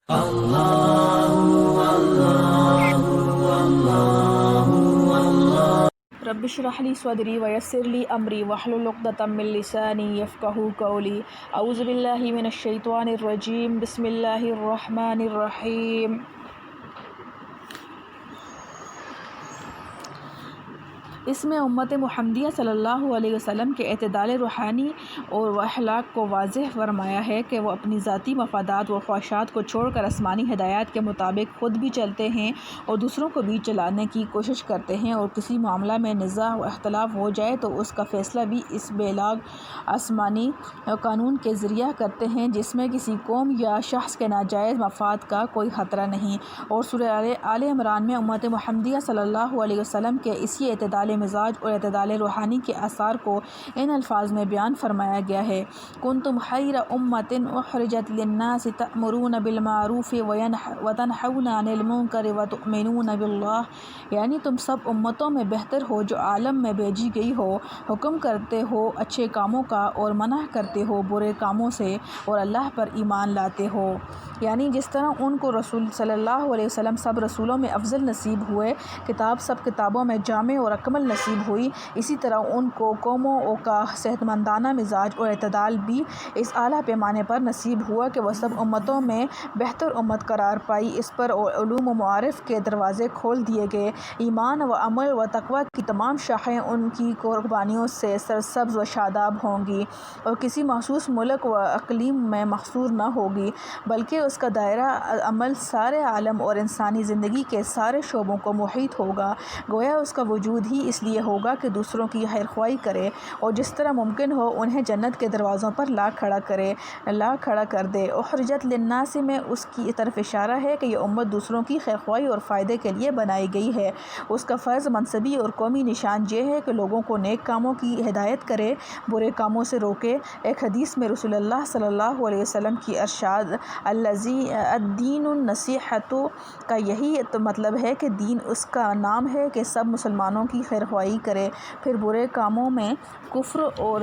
رب اشرح لي صدري ويسر لي أمري واحلل عقدة من لساني يفقهوا قولي أعوذ بالله من الشيطان الرجيم بسم الله الرحمن الرحيم اس میں امت محمدیہ صلی اللہ علیہ وسلم کے اعتدال روحانی اور اخلاق کو واضح فرمایا ہے کہ وہ اپنی ذاتی مفادات و خواہشات کو چھوڑ کر آسمانی ہدایات کے مطابق خود بھی چلتے ہیں اور دوسروں کو بھی چلانے کی کوشش کرتے ہیں، اور کسی معاملہ میں نزاع و اختلاف ہو جائے تو اس کا فیصلہ بھی اس بلاغ آسمانی قانون کے ذریعہ کرتے ہیں جس میں کسی قوم یا شخص کے ناجائز مفاد کا کوئی خطرہ نہیں۔ اور سورہ آل عمران میں امت محمدیہ صلی اللہ علیہ وسلم کے اسی اعتدال مزاج اور اعتدال روحانی کے آثار کو ان الفاظ میں بیان فرمایا گیا ہے: کنتم خیر امۃ اخرجت للناس تأمرون بالمعروف وتنہون عن المنکر وتؤمنون باللہ، یعنی تم سب امتوں میں بہتر ہو جو عالم میں بھیجی گئی ہو، حکم کرتے ہو اچھے کاموں کا اور منع کرتے ہو برے کاموں سے، اور اللہ پر ایمان لاتے ہو۔ یعنی جس طرح ان کو رسول صلی اللہ علیہ وسلم سب رسولوں میں افضل نصیب ہوئے، کتاب سب کتابوں میں جامع اور اکمل نصیب ہوئی، اسی طرح ان کو قوموں کا صحت مندانہ مزاج اور اعتدال بھی اس اعلیٰ پیمانے پر نصیب ہوا کہ وہ سب امتوں میں بہتر امت قرار پائی۔ اس پر علوم و معارف کے دروازے کھول دیے گئے، ایمان و عمل و تقویٰ کی تمام شاخیں ان کی قربانیوں سے سرسبز و شاداب ہوں گی، اور کسی مخصوص ملک و اقلیم میں محصور نہ ہوگی، بلکہ اس کا دائرہ عمل سارے عالم اور انسانی زندگی کے سارے شعبوں کو محیط ہوگا۔ گویا اس کا وجود ہی اس لیے ہوگا کہ دوسروں کی خیرخواہی کرے اور جس طرح ممکن ہو انہیں جنت کے دروازوں پر لا کھڑا کر دے۔ اخرجت للناس میں اس کی طرف اشارہ ہے کہ یہ امت دوسروں کی خیرخواہی اور فائدے کے لیے بنائی گئی ہے۔ اس کا فرض، منصبی اور قومی نشان یہ ہے کہ لوگوں کو نیک کاموں کی ہدایت کرے، برے کاموں سے روکے۔ ایک حدیث میں رسول اللہ صلی اللہ علیہ وسلم کی ارشاد الدین النصیحۃ کا یہی مطلب ہے کہ دین اس کا نام ہے کہ سب مسلمانوں کی خیرخواہی کرے، پھر برے کاموں میں کفر اور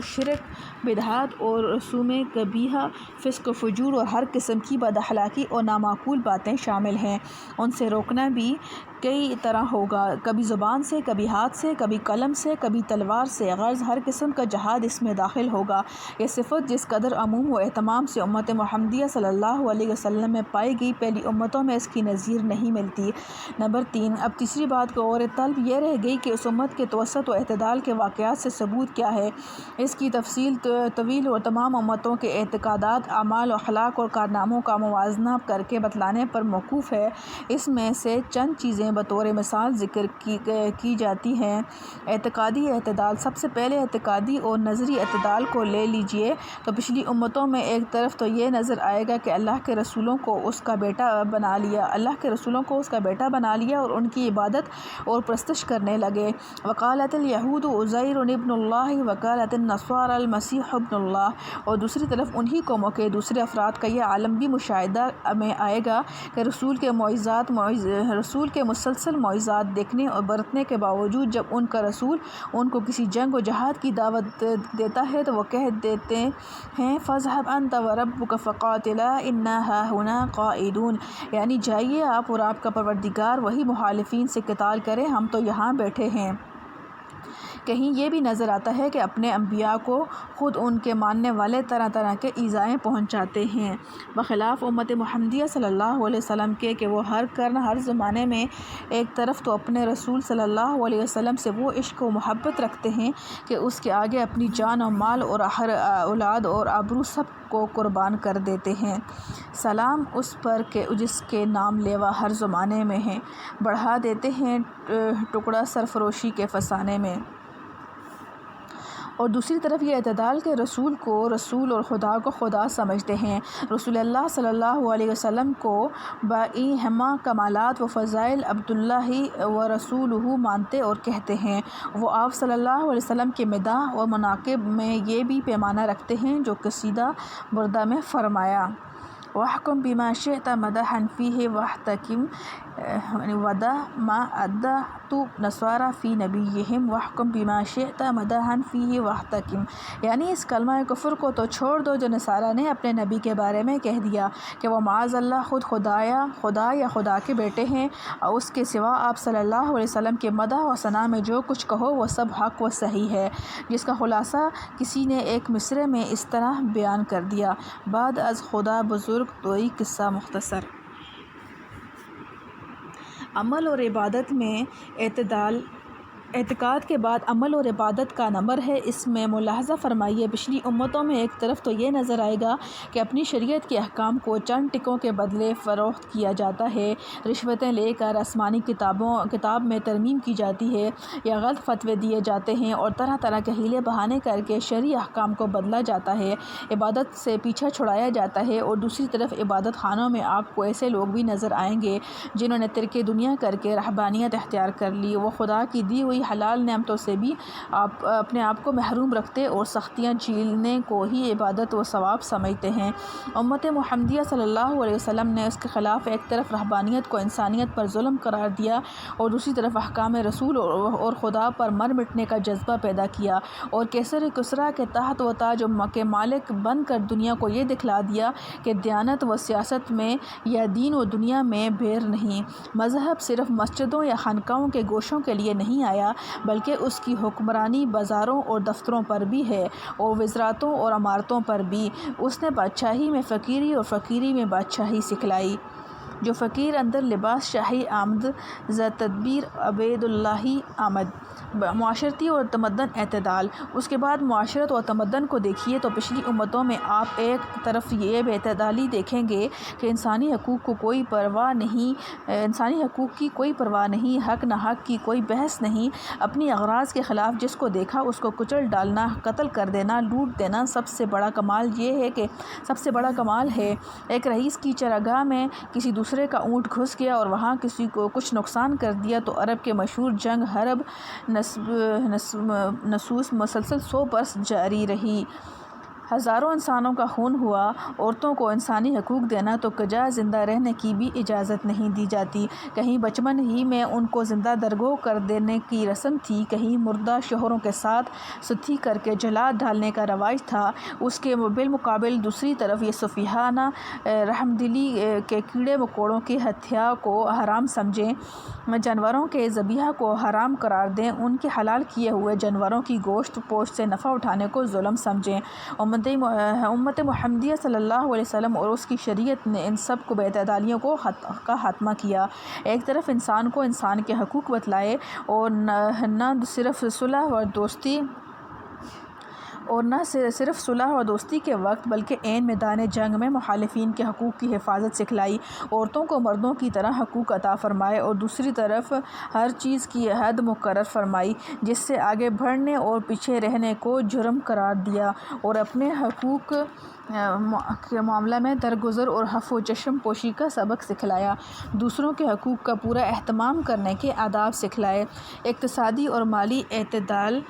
شرک، بدعات اور رسوم قبیحہ، فسق و فجور اور ہر قسم کی بد اخلاقی اور نامعقول باتیں شامل ہیں۔ ان سے روکنا بھی کئی طرح ہوگا، کبھی زبان سے، کبھی ہاتھ سے، کبھی قلم سے، کبھی تلوار سے، غرض ہر قسم کا جہاد اس میں داخل ہوگا۔ یہ صفت جس قدر عموم و اہتمام سے امت محمدیہ صلی اللہ علیہ وسلم میں پائی گئی، پہلی امتوں میں اس کی نظیر نہیں ملتی۔ نمبر 3، اب تیسری بات غور طلب یہ رہ گئی کہ اس امت کے توسط و اعتدال کے واقعات سے ثبوت کیا ہے۔ اس کی تفصیل طویل اور تمام امتوں کے اعتقادات، اعمال، اخلاق اور کارناموں کا موازنہ کر کے بتلانے پر موقوف ہے۔ اس میں سے چند چیزیں بطور مثال ذکر کی جاتی ہیں۔ اعتقادی اعتدال۔ سب سے پہلے اعتقادی اور نظری اعتدال کو لے لیجئے تو پچھلی امتوں میں ایک طرف تو یہ نظر آئے گا کہ اللہ کے رسولوں کو اس کا بیٹا بنا لیا اور ان کی عبادت اور پرستش کرنے لگے۔ وقالت الیہود عزیر ابن اللہ وقالت النصارى المسیح ابن اللہ۔ اور دوسری طرف انہی قوموں کے دوسرے افراد کا یہ عالم بھی مشاہدہ میں آئے گا کہ رسول کے مسلسل معجزات دیکھنے اور برتنے کے باوجود جب ان کا رسول ان کو کسی جنگ و جہاد کی دعوت دیتا ہے تو وہ کہہ دیتے ہیں فاذهب انت وربك فقاتلا انا هاهنا قاعدون، یعنی جائیے آپ اور آپ کا پروردگار وہی مخالفین سے قتال کریں، ہم تو یہاں بیٹھے ہیں۔ کہیں یہ بھی نظر آتا ہے کہ اپنے انبیاء کو خود ان کے ماننے والے طرح طرح کے ایذائیں پہنچاتے ہیں، بخلاف امت محمدیہ صلی اللہ علیہ وسلم کے کہ وہ ہر قرن، ہر زمانے میں ایک طرف تو اپنے رسول صلی اللہ علیہ وسلم سے وہ عشق و محبت رکھتے ہیں کہ اس کے آگے اپنی جان و مال اور اولاد اور آبرو سب کو قربان کر دیتے ہیں۔ سلام اس پر کہ جس کے نام لیوا ہر زمانے میں ہیں، بڑھا دیتے ہیں ٹکڑا سرفروشی کے فسانے میں۔ اور دوسری طرف یہ اعتدال کہ رسول کو رسول اور خدا کو خدا سمجھتے ہیں، رسول اللہ صلی اللہ علیہ وسلم کو باہما کمالات و فضائل عبداللہ و رسولہ مانتے اور کہتے ہیں۔ وہ آپ صلی اللہ علیہ وسلم کے مداح و مناقب میں یہ بھی پیمانہ رکھتے ہیں جو قصیدہ بردہ میں فرمایا: وَاحْكُم بِمَا شِئْتَ مَدْحًا فِيهِ وَاحْتَكِمْ وَدَعْ مَا أَدَّعْتُ نَصَارَى فِي نَبِيِّهِمْ وَاحْكُمْ بِمَا شِئْتَ مَدَحًا فِيهِ وَاحْتَكِمْ، یعنی اس کلمہ کفر کو تو چھوڑ دو جو نصارہ نے اپنے نبی کے بارے میں کہہ دیا کہ وہ معاذ اللہ خود خدا یا خدا کے بیٹے ہیں، اور اس کے سوا آپ صلی اللہ علیہ وسلم کے مدح و ثنا میں جو کچھ کہو وہ سب حق و صحیح ہے، جس کا خلاصہ کسی نے ایک مصرعے میں اس طرح بیان کر دیا: بعد از خدا بزرگ دوئی قصہ مختصر۔ عمل اور عبادت میں اعتدال۔ اعتقاد کے بعد عمل اور عبادت کا نمبر ہے۔ اس میں ملاحظہ فرمائیے، پچھلی امتوں میں ایک طرف تو یہ نظر آئے گا کہ اپنی شریعت کے احکام کو چند ٹکوں کے بدلے فروخت کیا جاتا ہے، رشوتیں لے کر آسمانی کتاب میں ترمیم کی جاتی ہے، یا غلط فتوے دیے جاتے ہیں اور طرح طرح کے حیلے بہانے کر کے شرعی احکام کو بدلا جاتا ہے، عبادت سے پیچھا چھڑایا جاتا ہے۔ اور دوسری طرف عبادت خانوں میں آپ کو ایسے لوگ بھی نظر آئیں گے جنہوں نے ترک دنیا کر کے رہبانیت اختیار کر لی، وہ خدا کی دی ہوئی حلال نعمتوں سے بھی اپنے آپ کو محروم رکھتے اور سختیاں جھیلنے کو ہی عبادت و ثواب سمجھتے ہیں۔ امت محمدیہ صلی اللہ علیہ وسلم نے اس کے خلاف ایک طرف رہبانیت کو انسانیت پر ظلم قرار دیا اور دوسری طرف احکام رسول اور خدا پر مر مٹنے کا جذبہ پیدا کیا، اور کیسر کسریٰ کے تحت و تاج کے مالک بن کر دنیا کو یہ دکھلا دیا کہ دیانت و سیاست میں یا دین و دنیا میں بیر نہیں، مذہب صرف مسجدوں یا خانقاہوں کے گوشوں کے لیے نہیں آیا بلکہ اس کی حکمرانی بازاروں اور دفتروں پر بھی ہے، اور وزارتوں اور عمارتوں پر بھی۔ اس نے بادشاہی میں فقیری اور فقیری میں بادشاہی سکھلائی۔ جو فقیر اندر لباس شاہی آمد، ز تدبیر عبید اللہی آمد۔ معاشرتی اور تمدن اعتدال۔ اس کے بعد معاشرت اور تمدن کو دیکھیے تو پچھلی امتوں میں آپ ایک طرف یہ بے اعتدالی دیکھیں گے کہ انسانی حقوق کی کوئی پرواہ نہیں، حق نہ حق کی کوئی بحث نہیں، اپنی اغراض کے خلاف جس کو دیکھا اس کو کچل ڈالنا، قتل کر دینا، لوٹ دینا سب سے بڑا کمال ہے۔ ایک رئیس کی چراگاہ میں کسی دوسرے کا اونٹ گھس گیا اور وہاں کسی کو کچھ نقصان کر دیا تو عرب کے مشہور جنگ حرب نصوص مسلسل 100 برس جاری رہی، ہزاروں انسانوں کا خون ہوا۔ عورتوں کو انسانی حقوق دینا تو کجا زندہ رہنے کی بھی اجازت نہیں دی جاتی، کہیں بچپن ہی میں ان کو زندہ درگو کر دینے کی رسم تھی، کہیں مردہ شوہروں کے ساتھ ستھی کر کے جلا ڈالنے کا رواج تھا۔ اس کے بالمقابل دوسری طرف یہ صوفیانہ رحمدلی کے کیڑے مکوڑوں کی ہتھیا کو حرام سمجھیں، جانوروں کے ذبیحہ کو حرام قرار دیں، ان کے حلال کیے ہوئے جانوروں کی گوشت پوشت سے نفع اٹھانے کو ظلم سمجھیں۔ امت محمدیہ صلی اللہ علیہ وسلم اور اس کی شریعت نے ان سب کو بے اعتدالیوں کا خاتمہ کیا۔ ایک طرف انسان کو انسان کے حقوق بتلائے اور نہ صرف صلح و دوستی کے وقت بلکہ عین میدان جنگ میں مخالفین کے حقوق کی حفاظت سکھلائی، عورتوں کو مردوں کی طرح حقوق عطا فرمائے اور دوسری طرف ہر چیز کی حد مقرر فرمائی، جس سے آگے بڑھنے اور پیچھے رہنے کو جرم قرار دیا، اور اپنے حقوق کے معاملہ میں درگزر اور عفو و چشم پوشی کا سبق سکھلایا، دوسروں کے حقوق کا پورا اہتمام کرنے کے آداب سکھلائے۔ اقتصادی اور مالی اعتدال۔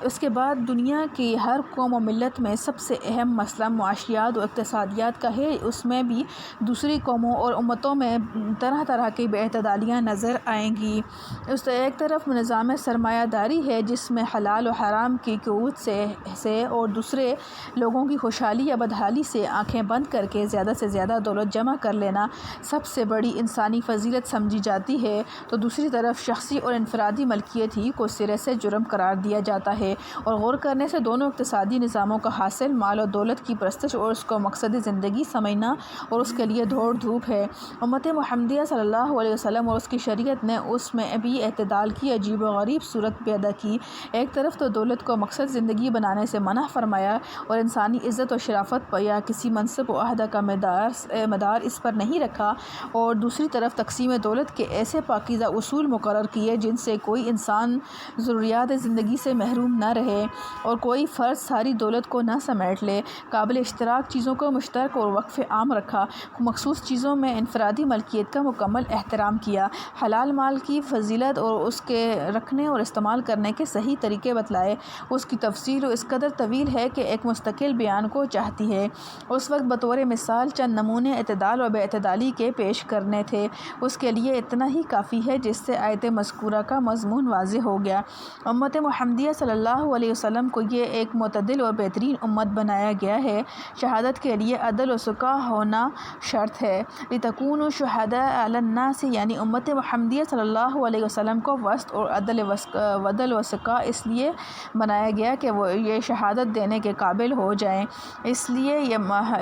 اس کے بعد دنیا کی ہر قوم و ملت میں سب سے اہم مسئلہ معاشیات و اقتصادیات کا ہے، اس میں بھی دوسری قوموں اور امتوں میں طرح طرح کی بے اعتدالیاں نظر آئیں گی۔ اس ایک طرف نظام سرمایہ داری ہے جس میں حلال و حرام کی قوت سے اور دوسرے لوگوں کی خوشحالی یا بدحالی سے آنکھیں بند کر کے زیادہ سے زیادہ دولت جمع کر لینا سب سے بڑی انسانی فضیلت سمجھی جاتی ہے، تو دوسری طرف شخصی اور انفرادی ملکیت ہی کو سرے سے جرم قرار دیا جاتا ہے، اور غور کرنے سے دونوں اقتصادی نظاموں کا حاصل مال و دولت کی پرستش اور اس کو مقصد زندگی سمجھنا اور اس کے لیے دوڑ دھوپ ہے۔ امت محمدیہ صلی اللہ علیہ وسلم اور اس کی شریعت نے اس میں بھی اعتدال کی عجیب و غریب صورت پیدا کی۔ ایک طرف تو دولت کو مقصد زندگی بنانے سے منع فرمایا اور انسانی عزت و شرافت پر یا کسی منصب و عہدہ کا مدار اس پر نہیں رکھا، اور دوسری طرف تقسیم دولت کے ایسے پاکیزہ اصول مقرر کیے جن سے کوئی انسان ضروریات زندگی سے محروم نہ رہے اور کوئی فرد ساری دولت کو نہ سمیٹ لے۔ قابل اشتراک چیزوں کو مشترک اور وقف عام رکھا۔ مخصوص چیزوں میں انفرادی ملکیت کا مکمل احترام کیا۔ حلال مال کی فضیلت اور اس کے رکھنے اور استعمال کرنے کے صحیح طریقے بتلائے۔ اس کی تفصیل اس قدر طویل ہے کہ ایک مستقل بیان کو چاہتی ہے۔ اس وقت بطور مثال چند نمونے اعتدال اور بے اعتدالی کے پیش کرنے تھے۔ اس کے لیے اتنا ہی کافی ہے جس سے آیت مذکورہ کا مضمون واضح ہو گیا۔ امت محمدیہ صلی اللہ علیہ وسلم کو یہ ایک معتدل اور بہترین امت بنایا گیا ہے۔ شہادت کے لیے عدل و سکہ ہونا شرط ہے۔ لِتَكُونُوا شُهَدَاءَ عَلَى النَّاسِ یعنی امت محمدیہ صلی اللہ علیہ وسلم کو وسط اور عدل و سکہ اس لیے بنایا گیا کہ وہ یہ شہادت دینے کے قابل ہو جائیں۔ اس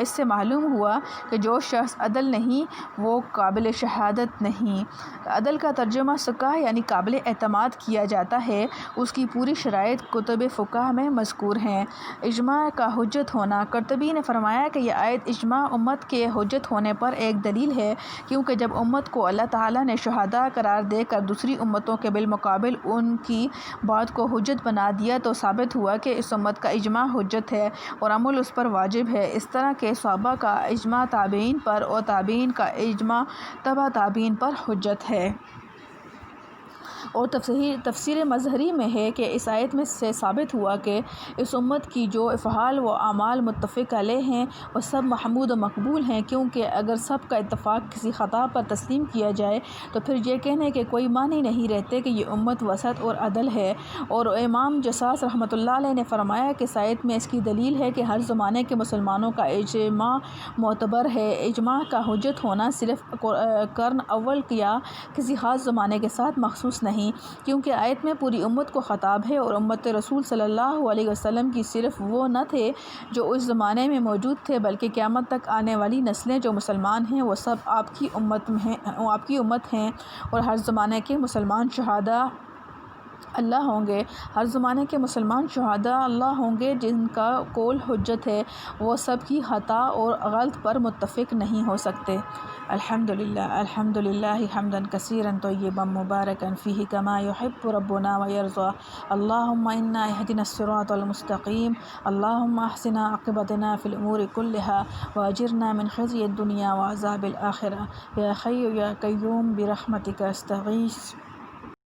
سے معلوم ہوا کہ جو شخص عدل نہیں وہ قابل شہادت نہیں۔ عدل کا ترجمہ سکہ یعنی قابل اعتماد کیا جاتا ہے۔ اس کی پوری شرائط کتب فقہ میں مذکور ہیں۔ اجماع کا حجت ہونا۔ قرطبی نے فرمایا کہ یہ آیت اجماع امت کے حجت ہونے پر ایک دلیل ہے، کیونکہ جب امت کو اللہ تعالیٰ نے شہداء قرار دے کر دوسری امتوں کے بالمقابل ان کی بات کو حجت بنا دیا تو ثابت ہوا کہ اس امت کا اجماع حجت ہے اور عمل اس پر واجب ہے۔ اس طرح کہ صحابہ کا اجماع تابعین پر اور تابعین کا اجماع تبع تابعین پر حجت ہے۔ اور تفسیر مظہری میں ہے کہ اس آیت میں سے ثابت ہوا کہ اس امت کی جو افعال و اعمال متفق علیہ ہیں وہ سب محمود و مقبول ہیں، کیونکہ اگر سب کا اتفاق کسی خطا پر تسلیم کیا جائے تو پھر یہ کہنے کے کوئی معنی نہیں رہتے کہ یہ امت وسط اور عدل ہے۔ اور امام جصاص رحمۃ اللہ علیہ نے فرمایا کہ اس آیت میں اس کی دلیل ہے کہ ہر زمانے کے مسلمانوں کا اجماع معتبر ہے۔ اجماع کا حجت ہونا صرف قرن اول یا کسی خاص زمانے کے ساتھ مخصوص نہیں، کیونکہ آیت میں پوری امت کو خطاب ہے اور امت رسول صلی اللہ علیہ وسلم کی صرف وہ نہ تھے جو اس زمانے میں موجود تھے، بلکہ قیامت تک آنے والی نسلیں جو مسلمان ہیں وہ سب آپ کی امت ہیں، اور ہر زمانے کے مسلمان شہداء اللہ ہوں گے۔ ہر زمانے کے مسلمان شہداء اللہ ہوں گے جن کا قول حجت ہے، وہ سب کی خطا اور غلط پر متفق نہیں ہو سکتے۔ الحمدللہ حمداً کثیراً طیباً مبارکاً فیہ کما یحب ربنا ویرضی۔ اللہم انا اہدنا الصراط المستقیم۔ اللہم احسن عاقبتنا فی الامور کلہا واجرنا من خزی الدنیا وعذاب الآخرہ۔ یا حی یا قیوم برحمتک استغیث۔